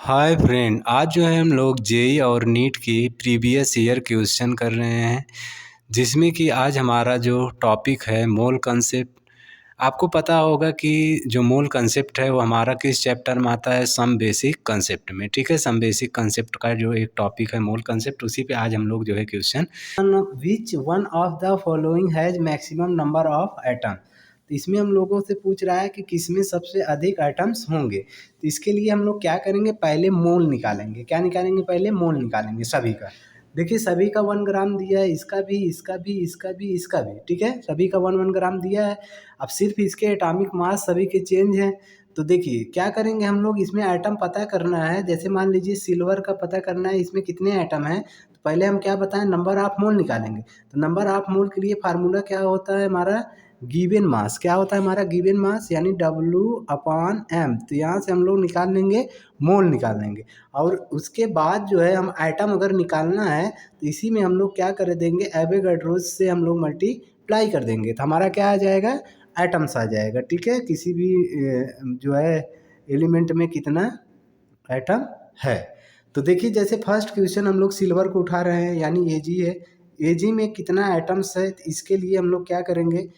Hi friend, आज जो है हम लोग जेई और नीट की प्रीवियस ईयर क्वेश्चन कर रहे हैं, जिसमें कि आज हमारा जो टॉपिक है मोल कंसेप्ट। आपको पता होगा कि जो मोल कंसेप्ट है वो हमारा किस चैप्टर में आता है, सम बेसिक कंसेप्ट में। ठीक है, सम बेसिक कंसेप्ट का जो एक टॉपिक है मोल कंसेप्ट, उसी पे आज हम लोग जो है question. Which one of the following has maximum number of atom. तो इसमें हम लोगों से पूछ रहा है कि किसमें सबसे अधिक एटम्स होंगे। तो इसके लिए हम लोग क्या करेंगे, पहले मोल निकालेंगे। क्या निकालेंगे? पहले मोल निकालेंगे सभी का। देखिए सभी का 1 ग्राम दिया है, इसका भी, इसका भी, इसका भी, इसका भी। ठीक है, सभी का 1 1 ग्राम दिया है। अब सिर्फ इसके एटॉमिक मास सभी के चेंज हैं। तो देखिए क्या करेंगे हम लोग, इसमें एटम पता करना है। जैसे मान लीजिए सिल्वर का पता करना है, इसमें कितने एटम हैं। तो पहले हम क्या बताएं, नंबर ऑफ मोल निकालेंगे। तो नंबर ऑफ मोल के लिए फार्मूला क्या होता है हमारा, गिवन मास। क्या होता है हमारा गिवन मास, यानी W/m। तो यहाँ से हम लोग निकाल लेंगे, मोल निकाल लेंगे। और उसके बाद जो है हम आइटम अगर निकालना है तो इसी में हम लोग क्या कर देंगे, एवोगाड्रो से हम लोग मल्टीप्लाई कर देंगे। तो हमारा क्या आ जाएगा, एटम्स आ जाएगा। ठीक है, किसी भी जो है एलिमेंट में कितना एटम है। तो देखिए जैसे फर्स्ट क्वेश्चन हम लोग सिल्वर को उठा रहे हैं, यानी Ag है। Ag में कितना एटम्स है, तो इसके लिए हम लोग क्या करेंगे।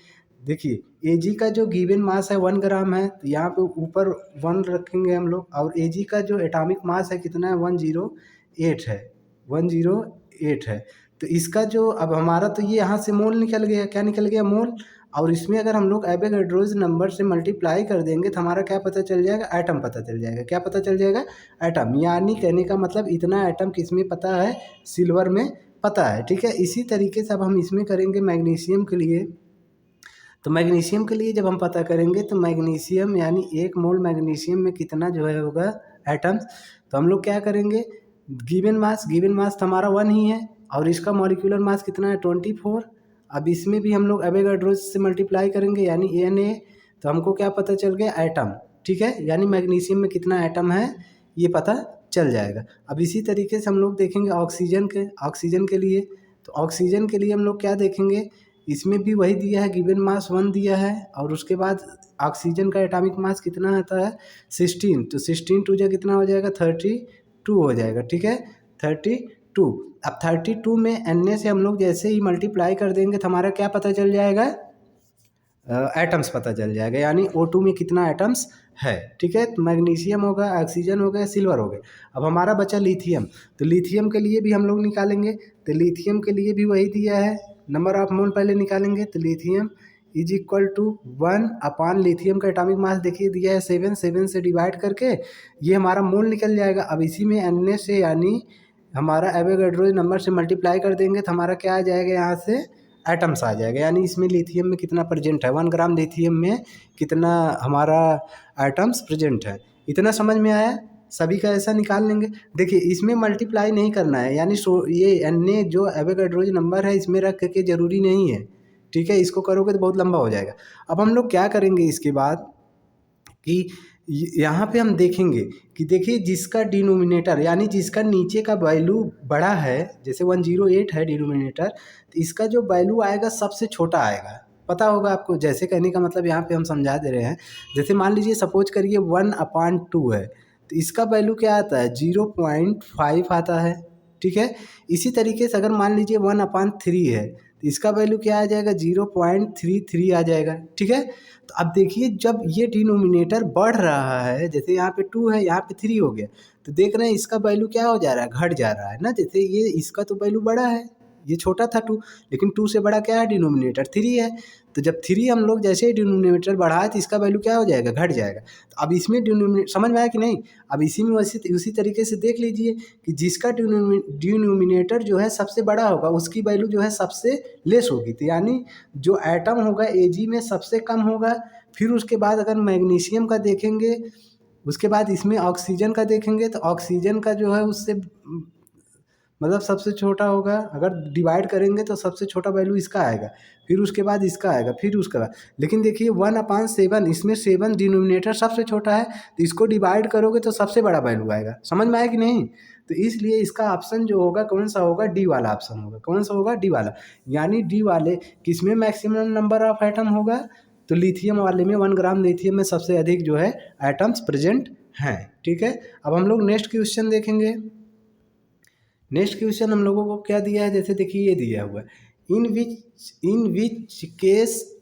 देखिए Ag का जो गिवन मास है 1 ग्राम है, तो यहाँ पे ऊपर 1 रखेंगे हम लोग। और Ag का जो एटॉमिक मास है कितना है, 108 है, 108 है। तो इसका जो अब हमारा तो ये यहाँ से मोल निकल गया। क्या निकल गया, मोल। और इसमें अगर हम लोग एवोगाड्रोज नंबर से मल्टीप्लाई कर देंगे तो हमारा क्या पता चल जाएगा, एटम पता चल जाएगा। क्या पता चल जाएगा, एटम। यानी कहने का मतलब इतना एटम किसमें पता है, सिल्वर में पता है। ठीक है, इसी तरीके से अब हम इसमें करेंगे मैग्नीशियम के लिए। तो मैग्नीशियम के लिए जब हम पता करेंगे तो मैग्नीशियम यानी 1 मोल मैग्नीशियम में कितना जो है होगा एटम्स। तो हम लोग क्या करेंगे, गिवन मास तो हमारा 1 ही है। और इसका मॉलिक्यूलर मास कितना है, 24। अब इसमें भी हम लोग एवोगाड्रोज से मल्टीप्लाई करेंगे, यानी Na। तो हमको क्या पता चल गया, एटम। ठीक है, यानी मैग्नीशियम में कितना एटम है ये पता चल जाएगा। अब इसी तरीके से हम लोग देखेंगे ऑक्सीजन के लिए। तो ऑक्सीजन के लिए हम लोग क्या देखेंगे, इसमें भी वही दिया है, गिवन मास 1 दिया है। और उसके बाद ऑक्सीजन का एटॉमिक मास कितना आता है, 16। तो 16 टू जा कितना हो जाएगा, 32 हो जाएगा। ठीक है, 32। अब 32 में Na से हम लोग जैसे ही मल्टीप्लाई कर देंगे तो हमारा क्या पता चल जाएगा, एटम्स पता चल जाएगा। यानी O2 में कितना एटम्स है। ठीक है, तो मैग्नीशियम हो गया, ऑक्सीजन हो गया, सिल्वर हो गया। अब हमारा बचा लिथियम। तो लिथियम के लिए भी हम लोग निकालेंगे। तो लिथियम के लिए भी वही दिया है, नंबर ऑफ मोल पहले निकालेंगे। तो lithium is equal to 1 lithium का एटॉमिक मास देखिए दिया है 7 से डिवाइड करके ये हमारा मोल निकल जाएगा। अब इसी में Na से यानी हमारा एवोगाड्रो नंबर से मल्टीप्लाई कर देंगे तो हमारा क्या आ जाएगा, यहाँ से एटम्स आ जाएगा। यानी इसमें लिथियम में कितना प्रेजेंट है, 1 ग्राम लिथियम में कितना हमारा एटम्स प्रेजेंट है। इतना समझ में आया, सभी का ऐसा निकाल लेंगे। देखिए इसमें मल्टीप्लाई नहीं करना है, यानी ये Na जो एवोगाड्रोज नंबर है इसमें रख के जरूरी नहीं है। ठीक है, इसको करोगे तो बहुत लंबा हो जाएगा। अब हम लोग क्या करेंगे इसके बाद कि यहाँ पे हम देखेंगे कि देखिए जिसका डिनोमिनेटर यानी जिसका नीचे का वैल्यू बड़ा है, जैसे 108 है डिनोमिनेटर, तो इसका जो वैल्यू आएगा सबसे छोटा आएगा। पता होगा आपको, जैसे कहने का मतलब यहाँ पे हम समझा दे रहे हैं। जैसे मान लीजिए सपोज करिए 1/2 है, तो इसका वैल्यू क्या आता है, 0.5 आता है। ठीक है, इसी तरीके से अगर मान लीजिए 1/3 है तो इसका वैल्यू क्या आ जाएगा, 0.33 आ जाएगा। ठीक है, तो अब देखिए जब ये डिनोमिनेटर बढ़ रहा है, जैसे यहाँ पे 2 है, यहाँ पे 3 हो गया, तो देख रहे हैं इसका वैल्यू क्या हो जा रहा है, घट जा रहा है ना। जैसे ये इसका तो वैल्यू बड़ा है, ये छोटा था 2, लेकिन 2 से बड़ा क्या है, डिनोमिनेटर 3 है। तो जब 3 हम लोग जैसे ही डिनोमिनेटर बढ़ाए तो इसका वैल्यू क्या हो जाएगा, घट जाएगा। तो अब इसमें डिनोमिनेटर समझ में आया कि नहीं। अब इसी में उसी तरीके से देख लीजिए कि जिसका डिनोमिनेटर जो है सबसे बड़ा होगा उसकी वैल्यू जो है सबसे लेस होगी। तो यानी जो एटम होगा Ag में सबसे कम होगा। फिर उसके बाद अगर मैग्नीशियम का देखेंगे, उसके बाद इसमें ऑक्सीजन का देखेंगे, तो ऑक्सीजन का जो है उससे मतलब सबसे छोटा होगा। अगर डिवाइड करेंगे तो सबसे छोटा वैल्यू इसका आएगा, फिर उसके बाद इसका आएगा, फिर उसका बाद। लेकिन देखिए 1/7, इसमें 7 डिनोमिनेटर सबसे छोटा है, तो इसको डिवाइड करोगे तो सबसे बड़ा वैल्यू आएगा। समझ में आया कि नहीं। तो इसलिए इसका ऑप्शन जो होगा कौन सा होगा, डी वाला ऑप्शन होगा। कौन सा होगा, डी वाला। यानी डी वाले किसमें मैक्सिमम नंबर ऑफ एटम होगा, तो लिथियम वाले में 1 ग्राम लिथियम में सबसे अधिक जो है एटम्स प्रेजेंट हैं। ठीक है, अब हम लोग नेक्स्ट क्वेश्चन देखेंगे। नेक्स्ट क्वेश्चन हम लोगों को क्या दिया है, जैसे देखिए ये दिया हुआ है, in which case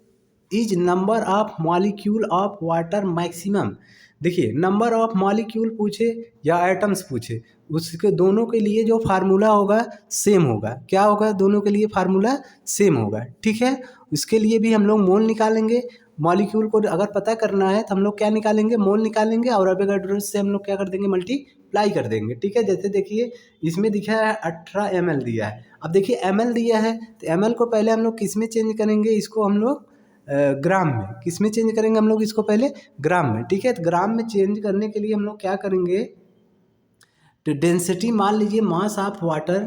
is number of molecule of water maximum. देखिए नंबर ऑफ मॉलिक्यूल पूछे या आइटम्स पूछे, उसके दोनों के लिए जो फार्मूला होगा सेम होगा। क्या होगा, दोनों के लिए फार्मूला सेम होगा। ठीक है, इसके लिए भी हम लोग मोल निकालेंगे। मॉलिक्यूल को अगर पता करना है तो हम लोग क्या निकालेंगे, मोल निकालेंगे, और अवोगाड्रो से हम लोग क्या कर देंगे, मल्टीप्लाई कर देंगे। ठीक है, जैसे देखिए इसमें दिखा है 18 ml दिया है। अब देखिए ml दिया है तो ml को पहले हम लोग किस में चेंज करेंगे, इसको हम लोग ग्राम में। किस में चेंज करेंगे हम लोग इसको, पहले ग्राम में। ठीक है, तो ग्राम में चेंज करने के लिए हम लोग क्या करेंगे, तो डेंसिटी मान लीजिए मास ऑफ वाटर,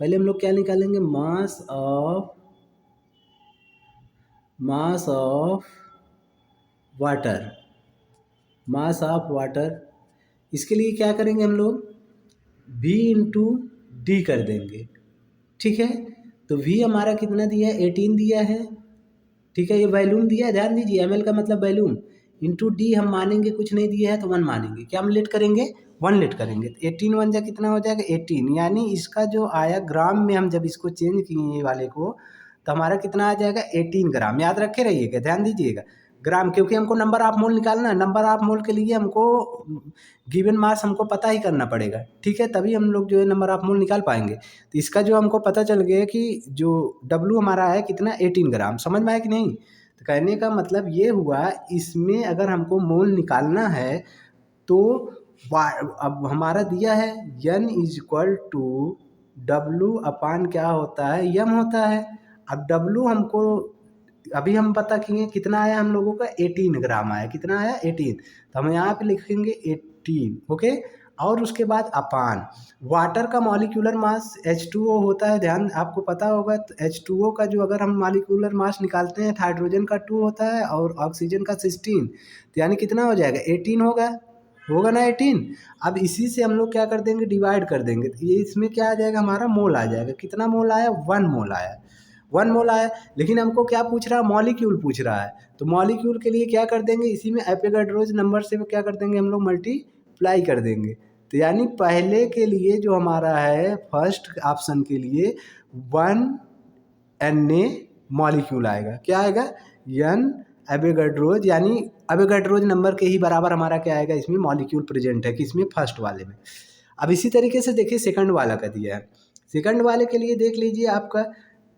पहले हम लोग क्या निकालेंगे, mass of water, mass of water. इसके लिए क्या करेंगे हम लोग, V इंटू डी कर देंगे। ठीक है, तो V हमारा कितना दिया है, 18 दिया है। ठीक है, ये वैल्यूम दिया है, ध्यान दीजिए, ml का मतलब वैल्यूम, इंटू डी हम मानेंगे, कुछ नहीं दिया है तो 1 मानेंगे। क्या हम लेट करेंगे, 1 लेट करेंगे, तो 18 1 जा कितना हो जाएगा 18, यानी इसका जो आया ग्राम में, हम जब इसको चेंज किए ये वाले को, तो हमारा कितना आ जाएगा 18 ग्राम। याद रखे रहिएगा, ध्यान दीजिएगा, ग्राम, क्योंकि हमको नंबर ऑफ मोल निकालना है। नंबर ऑफ मोल के लिए हमको गिवन मास हमको पता ही करना पड़ेगा। ठीक है, तभी हम लोग जो है नंबर ऑफ मोल निकाल पाएंगे। तो इसका जो हमको पता चल गया कि जो W हमारा है कितना, 18 ग्राम। समझ में आया कि नहीं, तो कहने का मतलब ये हुआ, इसमें अगर हमको मोल निकालना है तो अब हमारा दिया है N is equal to W upon क्या होता है, M होता है। अब W हमको अभी हम पता किए कितना आया हम लोगों का, 18 ग्राम आया। कितना आया, 18, तो हम यहाँ पे लिखेंगे 18। ओके, और उसके बाद अपान वाटर का मॉलिक्यूलर मास H2O होता है, ध्यान आपको पता होगा। तो H2O का जो अगर हम मॉलिक्यूलर मास निकालते हैं तो हाइड्रोजन का 2 होता है और ऑक्सीजन का 16, तो यानी कितना हो जाएगा, 18 होगा ना 18। अब इसी से हम लोग क्या कर देंगे, डिवाइड कर देंगे, तो ये इसमें क्या आ जाएगा, हमारा मोल आ जाएगा। कितना मोल आया, 1 मोल आया, 1 मोल आया। लेकिन हमको क्या पूछ रहा है, मॉलिक्यूल पूछ रहा है, तो मॉलिक्यूल के लिए क्या कर देंगे, इसी में एवोगाड्रोज नंबर से क्या कर देंगे, हम लोग मल्टीप्लाई कर देंगे। तो यानी पहले के लिए जो हमारा है, फर्स्ट ऑप्शन के लिए 1 Na मॉलिक्यूल आएगा। क्या आएगा, N एवोगाड्रोज, यानी एवोगाड्रोज नंबर के ही बराबर हमारा क्या आएगा, इसमें मॉलिक्यूल प्रेजेंट है, किसमें, फर्स्ट वाले में। अब इसी तरीके से देखिए सेकंड वाला का दिया है। सेकंड वाले के लिए देख लीजिए, आपका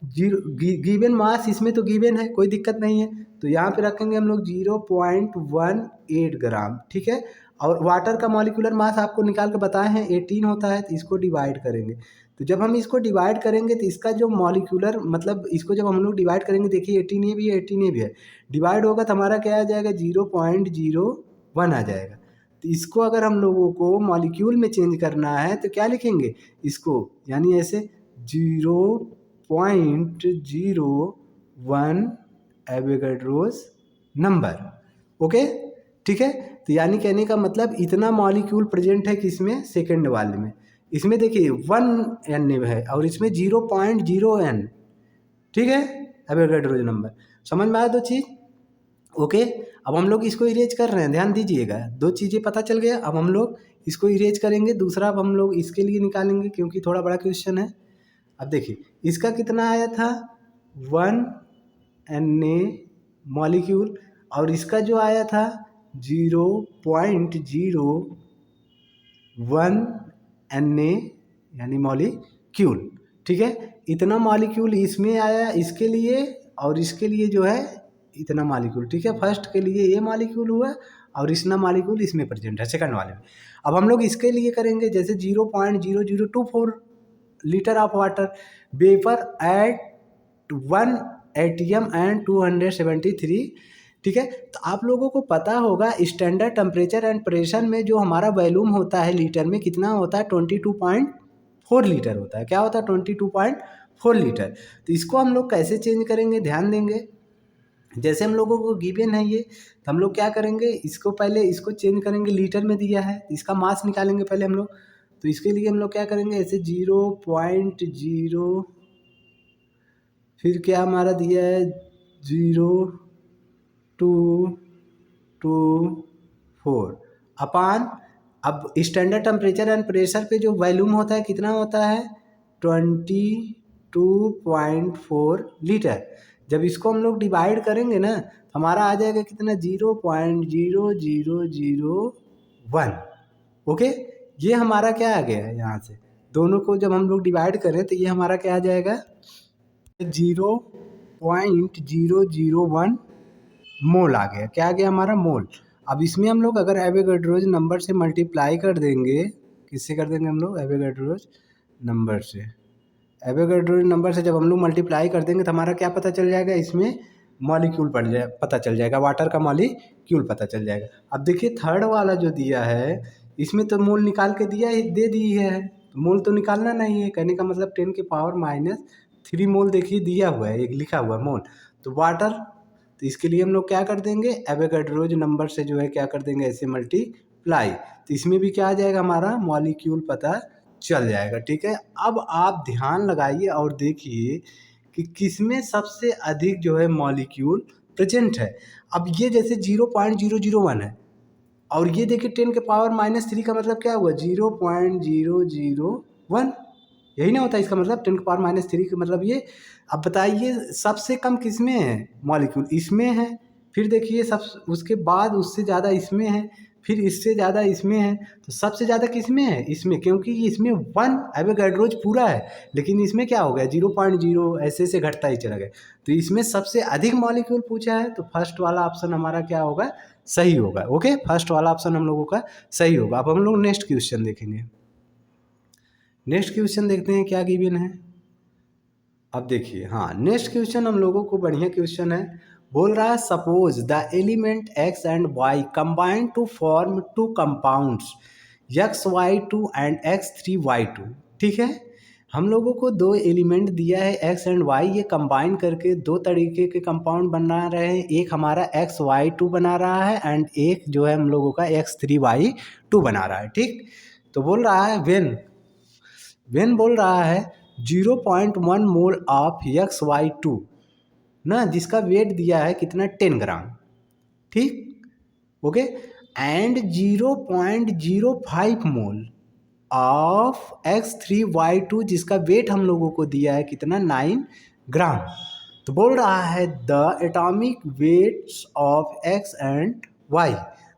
गिवन मास, इसमें तो गिवन है, कोई दिक्कत नहीं है, तो यहाँ पे रखेंगे हम लोग 0.18 ग्राम। ठीक है, और वाटर का मॉलिक्यूलर मास आपको निकाल के बताए हैं 18 होता है, तो इसको डिवाइड करेंगे। तो जब हम इसको डिवाइड करेंगे तो इसका जो मॉलिक्यूलर मतलब, इसको जब हम लोग डिवाइड करेंगे, देखिए 18 ये भी है, 18 ये भी है, डिवाइड होगा तो हमारा क्या आ जाएगा, 0.01 आ जाएगा। तो इसको अगर हम लोगों को मॉलिक्यूल में चेंज करना है तो क्या लिखेंगे इसको, यानी ऐसे 0.01 एवोगाड्रोज नंबर। ओके, ठीक है, तो यानी कहने का मतलब इतना मॉलिक्यूल प्रेजेंट है किसमें, सेकंड वाले में। इसमें देखिए 1 है और इसमें 0.0 ठीक है, एवोगाड्रोज नंबर। समझ में आया दो चीज़। ओके, अब हम लोग इसको इरेज कर रहे हैं, ध्यान दीजिएगा, दो चीज़ें पता चल गया। अब हम लोग इसको इरेज करेंगे, दूसरा अब हम लोग इसके लिए निकालेंगे क्योंकि थोड़ा बड़ा क्वेश्चन है। अब देखिए इसका कितना आया था, 1 Na मॉलिक्यूल, और इसका जो आया था 0.01 Na यानी मॉलिक्यूल। ठीक है, इतना मॉलिक्यूल इसमें आया इसके लिए, और इसके लिए जो है इतना मॉलिक्यूल। ठीक है, फर्स्ट के लिए ये मॉलिक्यूल हुआ और इतना मॉलिक्यूल इसमें प्रेजेंट है सेकंड वाले में। अब हम लोग इसके लिए करेंगे, जैसे 0.0024 litre of water vapour eight 1 atm and 273। ठीक है, तो आप लोगों को पता होगा स्टैंडर्ड टेम्परेचर एंड प्रेशर में जो हमारा वॉल्यूम होता है लीटर में, कितना होता है, 22.4 लीटर होता है। क्या होता है, 22.4 लीटर। तो इसको हम लोग कैसे चेंज करेंगे, ध्यान देंगे। जैसे हम लोगों को गिवन है ये, तो हम लोग क्या करेंगे, इसको पहले इसको चेंज करेंगे, लीटर में दिया है, इसका मास निकालेंगे पहले हम लोग। तो इसके लिए हम लोग क्या करेंगे, ऐसे 0.0, फिर क्या हमारा दिया है 0.224, अपान, अब स्टैंडर्ड टेम्परेचर एंड प्रेशर पे जो वॉल्यूम होता है कितना होता है 22.4 लीटर। जब इसको हम लोग डिवाइड करेंगे ना हमारा आ जाएगा कितना 0.0001। ओके, ये हमारा क्या आ गया है यहाँ से, दोनों को जब हम लोग डिवाइड करें तो ये हमारा क्या आ जाएगा 0.001 मोल आ गया। क्या आ गया हमारा मोल। अब इसमें हम लोग अगर एवोगाड्रोज नंबर से मल्टीप्लाई कर देंगे, किससे कर देंगे हम लोग एवोगाड्रोज नंबर से, एवोगाड्रोज नंबर से जब हम लोग मल्टीप्लाई कर देंगे तो हमारा क्या पता चल जाएगा, इसमें मॉलिक्यूल पता चल जाएगा, वाटर का मॉलिक्यूल पता चल जाएगा। अब देखिए थर्ड वाला जो दिया है इसमें तो मोल निकाल के दिया ही दे दी है, तो मोल तो निकालना नहीं है, कहने का मतलब 10⁻³ मोल देखिए दिया हुआ है, एक लिखा हुआ है मोल, तो वाटर, तो इसके लिए हम लोग क्या कर देंगे एवोगाड्रोज नंबर से जो है क्या कर देंगे ऐसे मल्टीप्लाई, तो इसमें भी क्या आ जाएगा हमारा मॉलिक्यूल पता चल जाएगा। ठीक है, अब आप ध्यान लगाइए और देखिए कि किसमें सबसे अधिक जो है मॉलिक्यूल प्रेजेंट है। अब ये जैसे 0.001 है और ये देखिए 10⁻³ का मतलब क्या हुआ 0.001, यही ना होता है इसका मतलब 10⁻³ का मतलब ये। अब बताइए सबसे कम किसमें है मॉलिक्यूल, इसमें है, फिर देखिए सब उसके बाद उससे ज़्यादा इसमें है, फिर इससे ज़्यादा इसमें है, तो सबसे ज़्यादा किसमें है इसमें, क्योंकि इसमें 1 एवोगाड्रोज पूरा है, लेकिन इसमें क्या हो गया 0.0 ऐसे ऐसे घटता ही चला गया, तो इसमें सबसे अधिक मॉलिक्यूल पूछा है, तो फर्स्ट वाला ऑप्शन हमारा क्या होगा सही होगा। ओके, फर्स्ट वाला ऑप्शन हम लोगों का सही होगा। अब हम लोग नेक्स्ट क्वेश्चन देखेंगे। नेक्स्ट क्वेश्चन देखते हैं क्या गिवन है। अब देखिए हाँ नेक्स्ट क्वेश्चन हम लोगों को बढ़िया क्वेश्चन है, बोल रहा है suppose the element x and y combine to form two compounds XY2 and X3Y2। ठीक है, हम लोगों को दो एलिमेंट दिया है x एंड y, ये कंबाइन करके दो तरीके के कंपाउंड बना रहे हैं, एक हमारा XY2 बना रहा है एंड एक जो है हम लोगों का X3Y2 बना रहा है। ठीक, तो बोल रहा है वेन बोल रहा है 0.1 मोल ऑफ XY2 ना, जिसका वेट दिया है कितना 10 ग्राम। ठीक, okay, and 0.05 mole of X3Y2 जिसका वेट हम लोगों को दिया है कितना 9 ग्राम। तो बोल रहा है the atomic weights of X and Y।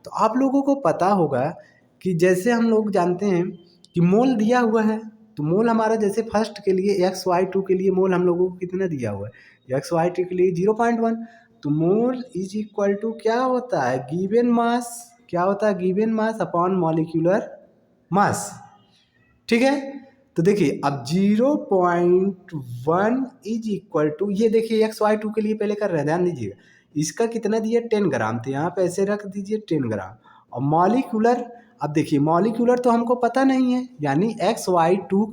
तो आप लोगों को पता होगा कि जैसे हम लोग जानते हैं कि मोल दिया हुआ है, तो मोल हमारा जैसे फर्स्ट के लिए XY2 के लिए मोल हम लोगों को कितना दिया हुआ है, XY2 के लिए 0.1, तो मोल इज इक्वल टू क्या होता है गिवन मास, क्या होता है given mass upon molecular mass. ठीक है, तो देखिए अब 0.1 इज इक्वल टू, ये देखिए XY2 के लिए पहले कर रहे हैं, ध्यान दीजिएगा, इसका कितना दिया 10 ग्राम, तो यहाँ पे ऐसे रख दीजिए 10 ग्राम। और मॉलिक्यूलर, अब देखिए मॉलिक्यूलर तो हमको पता नहीं है, यानी XY2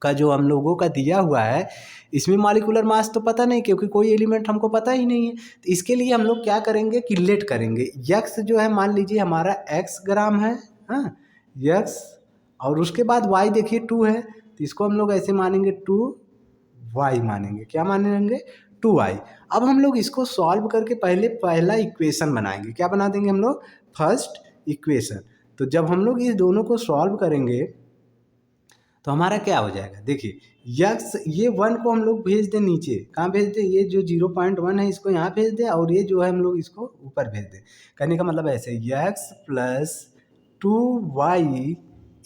का जो हम लोगों का दिया हुआ है इसमें मॉलिक्यूलर मास तो पता नहीं, क्योंकि कोई एलिमेंट हमको पता ही नहीं है। तो इसके लिए हम लोग क्या करेंगे कि लेट करेंगे, x जो है मान लीजिए हमारा x ग्राम है, हाँ x, और उसके बाद y देखिए 2 है, तो इसको हम लोग ऐसे मानेंगे 2y मानेंगे, क्या मानेंगे 2y। अब हम लोग इसको सॉल्व करके पहले पहला इक्वेशन बनाएंगे, क्या बना देंगे हम लोग फर्स्ट इक्वेशन। तो जब हम लोग इस दोनों को सॉल्व करेंगे तो हमारा क्या हो जाएगा, देखिए यक्स, ये 1 को हम लोग भेज दें नीचे, कहाँ भेज दें, ये जो 0.1 है इसको यहाँ भेज दें, और ये जो है हम लोग इसको ऊपर भेज दें। कहने का मतलब ऐसे x plus 2y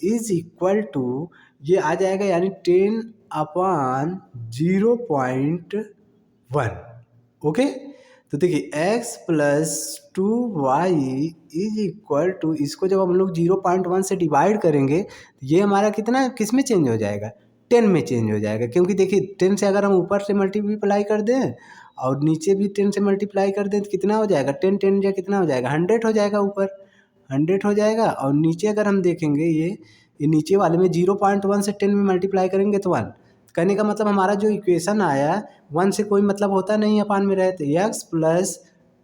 is equal to, ये आ जाएगा यानी 10/0.1। ओके, तो देखिए x plus 2y is equal to, इसको जब हम लोग 0.1 से डिवाइड करेंगे तो ये हमारा कितना किस में चेंज हो जाएगा 10 में चेंज हो जाएगा, क्योंकि देखिए 10 से अगर हम ऊपर से मल्टीप्लाई कर दें और नीचे भी 10 से मल्टीप्लाई कर दें तो कितना हो जाएगा 10 10 या कितना हो जाएगा 100 हो जाएगा, ऊपर 100 हो जाएगा, और नीचे अगर हम देखेंगे ये नीचे वाले में 0.1 से 10 में मल्टीप्लाई करेंगे तो 1। कहने का मतलब हमारा जो इक्वेशन आया 1 से कोई मतलब होता नहीं, अपान में रहते x plus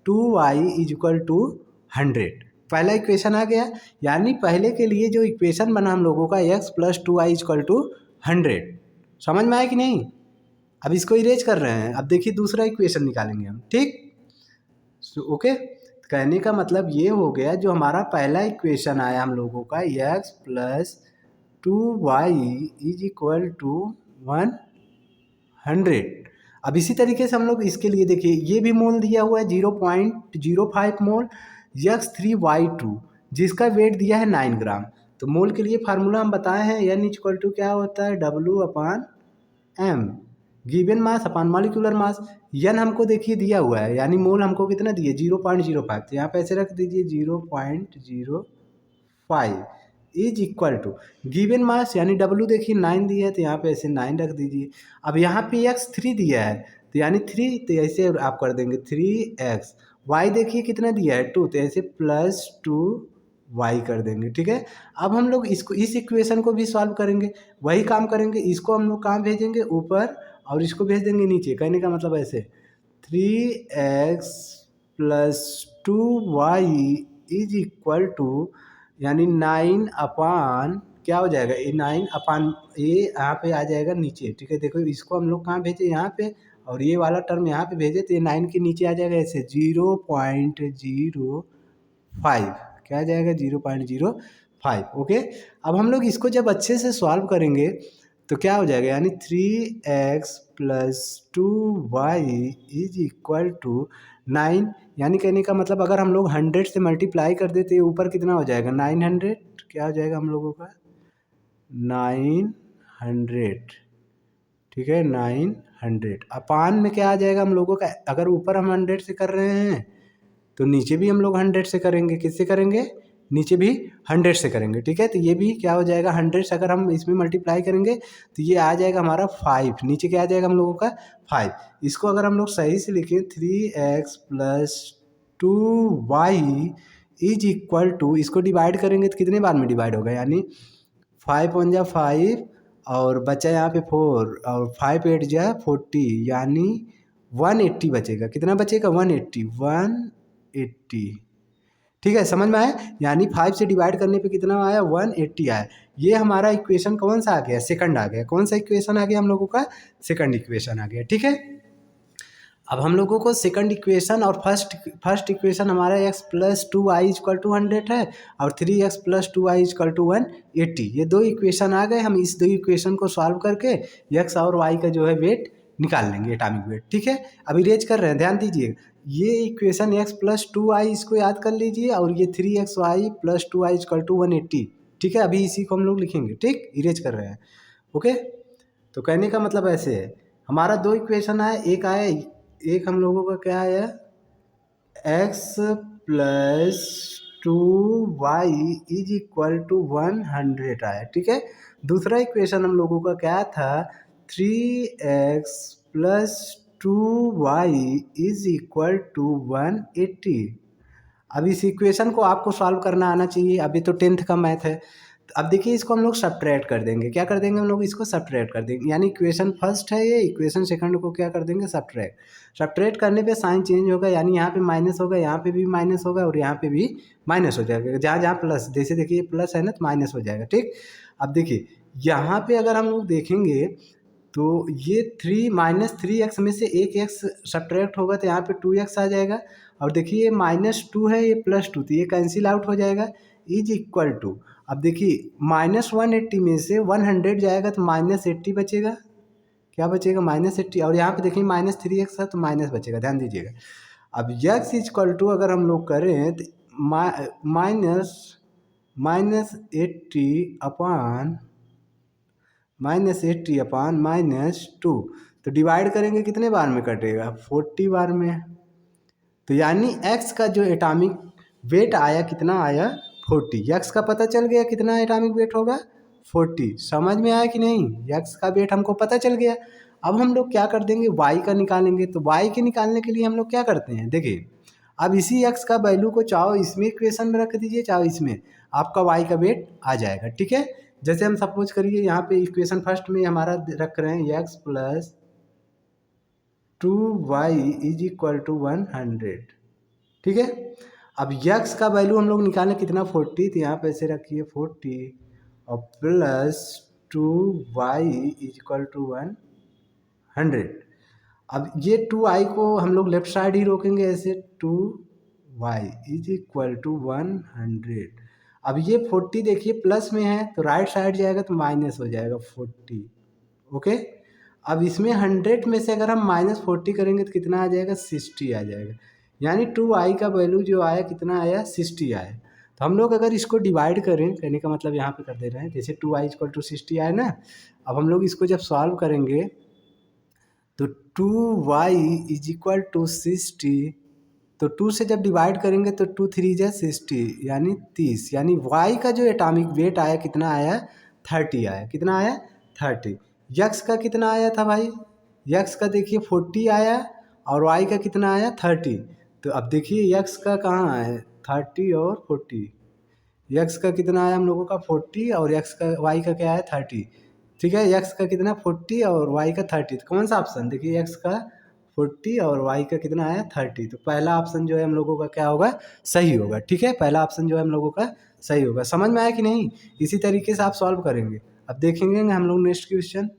2y is equal to 100, पहला इक्वेशन आ गया। यानी पहले के लिए जो इक्वेशन बना हम लोगों का x plus 2y is equal to 100, समझ में आया कि नहीं। अब इसको इरेज कर रहे हैं, अब देखिए दूसरा इक्वेशन निकालेंगे हम। ठीक, ओके, कहने का मतलब ये हो गया, जो हमारा पहला इक्वेशन आया हम लोगों का x plus 2y is equal to 100। अब इसी तरीके से हम लोग इसके लिए देखिए, ये भी मोल दिया हुआ है 0.05 मोल x3y2, जिसका वेट दिया है 9 ग्राम। तो मोल के लिए फार्मूला हम बताए हैं, n इक्वल टू क्या होता है, W/m, given mass upon molecular mass. n हमको देखिए दिया हुआ है, यानी मोल हमको कितना दिए 0.05, तो यहाँ पे ऐसे रख दीजिए 0.05 is equal to given mass, यानी W देखिए 9 दिया है, तो यहाँ पे ऐसे 9 रख दीजिए। अब यहाँ पे x3 दिया है, तो यानी 3, तो ऐसे आप कर देंगे 3x। y देखिए कितना दिया है 2, तो ऐसे +2y कर देंगे। ठीक है, अब हम लोग इसको, इस इक्वेशन को भी सॉल्व करेंगे, वही काम करेंगे। इसको हम लोग कहाँ भेजेंगे, ऊपर, और इसको भेज देंगे नीचे। कहने का मतलब ऐसे 3x plus 2y is equal to, यानी 9 अपान क्या हो जाएगा, ये 9 अपान ये यहाँ पे आ जाएगा नीचे। ठीक है, देखो इसको हम लोग कहाँ भेजे, यहाँ पे, और ये वाला टर्म यहाँ पे भेजे, तो ये 9 के नीचे आ जाएगा ऐसे 0.05, क्या आ जाएगा 0.05। ओके, अब हम लोग इसको जब अच्छे से सॉल्व करेंगे तो क्या हो जाएगा, यानी 3x plus 2y is equal to 9, यानी कहने का मतलब अगर हम लोग 100 से मल्टीप्लाई कर देते, ऊपर कितना हो जाएगा 900, क्या हो जाएगा हम लोगों का 900। ठीक है, 900 अपान में क्या आ जाएगा हम लोगों का, अगर ऊपर हम 100 से कर रहे हैं तो नीचे भी हम लोग 100 से करेंगे। किससे करेंगे, नीचे भी 100 से करेंगे। ठीक है, तो ये भी क्या हो जाएगा 100 से अगर हम इसमें मल्टीप्लाई करेंगे तो ये आ जाएगा हमारा 5, नीचे क्या आ जाएगा हम लोगों का 5। इसको अगर हम लोग सही से लिखें 3x plus 2y is equal to, इसको डिवाइड करेंगे तो कितने बार में डिवाइड होगा, यानी 5 × 5 और बचा यहाँ पे 4, और 5 × 8 = 40, यानी 180 बचेगा। कितना बचेगा 180। ठीक है, समझ में आया, यानी 5 से डिवाइड करने पे कितना आया 180 आया। ये हमारा इक्वेशन कौन सा आ गया, सेकंड आ गया। कौन सा इक्वेशन आ गया हम लोगों का, सेकंड इक्वेशन आ गया। ठीक है, अब हम लोगों को सेकंड इक्वेशन और फर्स्ट इक्वेशन हमारा x plus 2y equal to 100 है, और 3x plus 2y equal to 180, ये दो इक्वेशन आ गए। हम इस दो इक्वेशन को सॉल्व करके x और y का जो है वेट निकाल लेंगे, एटॉमिक वेट। ठीक है, अब इरेज कर रहे हैं, ध्यान दीजिए, ये इक्वेशन x प्लस 2y इसको याद कर लीजिए, और ये 3xy plus 2y equal to 180। ठीक है, अभी इसी को हम लोग लिखेंगे। ठीक, इरेज कर रहे हैं। ओके, तो कहने का मतलब ऐसे है, हमारा दो इक्वेशन आया, एक हम लोगों का क्या आया x plus 2y is equal to 100 आया। ठीक है, दूसरा इक्वेशन हम लोगों का क्या था, 3x plus 2y is equal to 180। अब इस इक्वेशन को आपको सॉल्व करना आना चाहिए, अभी तो 10th का मैथ है। तो अब देखिए, इसको हम लोग सब्ट्रैक्ट कर देंगे। क्या कर देंगे हम लोग, इसको सब्ट्रैक्ट कर देंगे, यानी इक्वेशन फर्स्ट है ये, इक्वेशन सेकंड को क्या कर देंगे, सब्ट्रैक्ट करने पे साइन चेंज होगा, यानी यहाँ पे माइनस होगा, यहाँ पे भी माइनस होगा, और यहाँ पे भी माइनस हो जाएगा। जहाँ जहाँ प्लस, जैसे देखिए प्लस है ना, तो माइनस हो जाएगा। ठीक, अब देखिए यहाँ पे अगर हम लोग देखेंगे तो ये -3x में से एक x सब्ट्रैक्ट होगा, तो यहाँ पे 2x आ जाएगा। और देखिए ये -2 है, ये +2, तो ये कैंसिल आउट हो जाएगा, इज इक्वल टू, अब देखिए -180 में से 100 जाएगा तो -80 बचेगा। क्या बचेगा, -80, और यहाँ पे देखिए -3x है तो माइनस बचेगा, ध्यान दीजिएगा। अब x इक्वल टू अगर हम लोग करें तो -80 अपान -2, तो डिवाइड करेंगे कितने बार में कटेगा, 40 बार में। तो यानी x का जो एटॉमिक वेट आया, कितना आया 40। x का पता चल गया कितना एटॉमिक वेट होगा 40। समझ में आया कि नहीं, x का वेट हमको पता चल गया। अब हम लोग क्या कर देंगे, y का निकालेंगे। तो y के निकालने के लिए हम लोग क्या करते हैं, देखिए अब इसी x का वैल्यू को चाहो इसमें इक्वेशन में रख दीजिए, चाहो इसमें, आपका y का वेट आ जाएगा। ठीक है, जैसे हम सपोज करिए यहाँ पे इक्वेशन फर्स्ट में हमारा रख रहे हैं x plus 2y is equal to 100। ठीक है, अब x का वैल्यू हम लोग निकालें कितना 40, तो यहाँ पे ऐसे रखिए 40 और plus 2y is equal to 100। अब ये 2i को हम लोग लेफ्ट साइड ही रोकेंगे, ऐसे 2 y इज इक्वल टू 100। अब ये 40 देखिए प्लस में है तो राइट साइड जाएगा तो माइनस हो जाएगा 40। ओके, अब इसमें 100 में से अगर हम -40 करेंगे तो कितना आ जाएगा, 60 आ जाएगा। यानी 2i का वैल्यू जो आया कितना आया, 60 आया। तो हम लोग अगर इसको डिवाइड करें, कहने का मतलब यहाँ पे कर दे रहे हैं, जैसे 2i इक्वल टू 60 आया ना, अब हम लोग इसको जब सॉल्व करेंगे तो 2y इज इक्वल टू 60, तो 2 से जब डिवाइड करेंगे तो 2 3 जा 60 यानी 30, यानी y का जो एटॉमिक वेट आया कितना आया, 30 आया। कितना आया, 30। यक्स का कितना आया था भाई, यक्स का देखिए 40 आया और y का कितना आया, 30। तो अब देखिए यक्स का कहाँ है, 30 और 40। यक्स का कितना आया हम लोगों का 40 और यक्स का वाई का क्या है 30। ठीक है, यक्स का कितना 40 और वाई का 30, तो कौन सा ऑप्शन, देखिए यक्स का 40 और वाई का कितना आया 30, तो पहला ऑप्शन जो है हम लोगों का क्या होगा, सही होगा। ठीक है, पहला ऑप्शन जो है हम लोगों का सही होगा। समझ में आया कि नहीं, इसी तरीके से आप सॉल्व करेंगे। अब देखेंगे हम लोग नेक्स्ट क्वेश्चन।